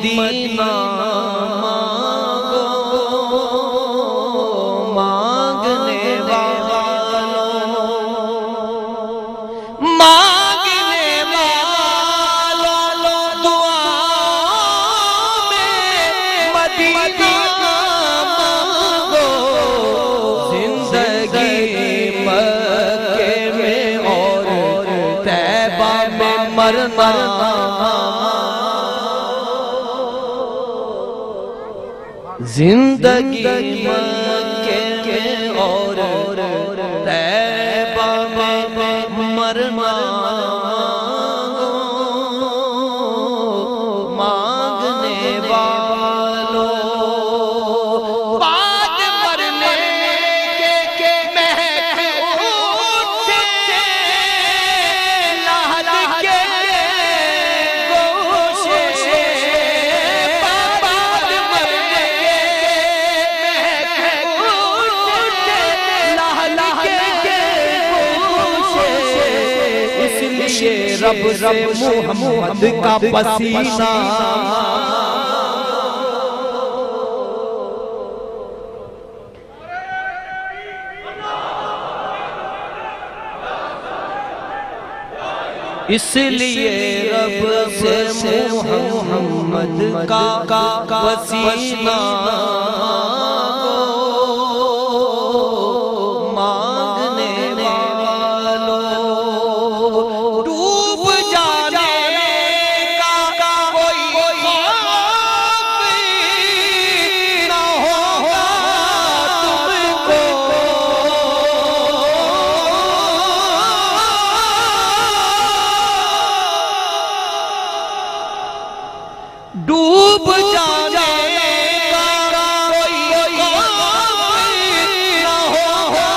Medina मांगने वालों दुआ में मदीना मांगो। जिंदगी मक्के में और तैबा में मरना। जिंदगी मक्के में और तैबा में मरना। मांगने वालों बाद मरने के महक उठे लहद के गोशे। बाद मरने के महक उठे लहद के गोशे। इसलिए रब से मोहम्मद का पसीना इसलिए रब से मोहम्मद का पसीना मांगने वालों। डूब जाने का कोई खौफ न होगा तुमको। डूब जाने का कोई खौफ न होगा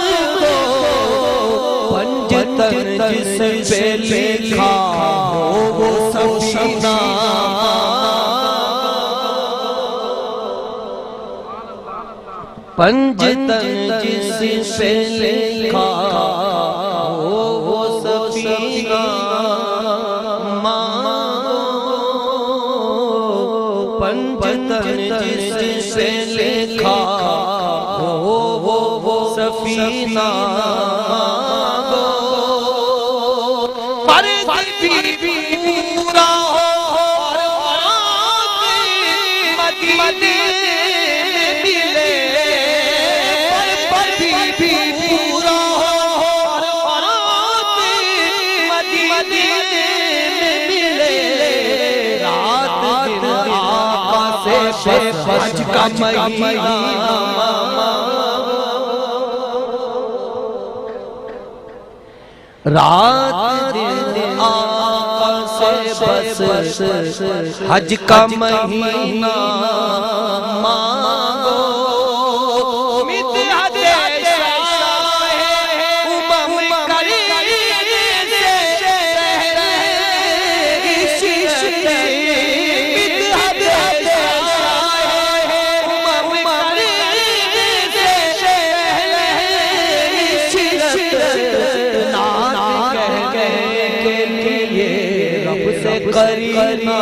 तुमको। पंजतन जिस पे लिखा हो वो सफीना। पंजतन जिस पे लिखा हो वो सफीना। पंजतन जिस पे लिखा हो वो सफीना। पर भी पूरा हो मदीने मिले। पर भी पूरा हो मदीने मिले। रात दिन आका से हज का महीना। रात दिन आका से बस हज का महीना मांगो। मिदहद शाहे उमम करीम से इश्क़। मिदहद शाहे उमम करीम से इश्क़। नात कह के लिए रब से करीना।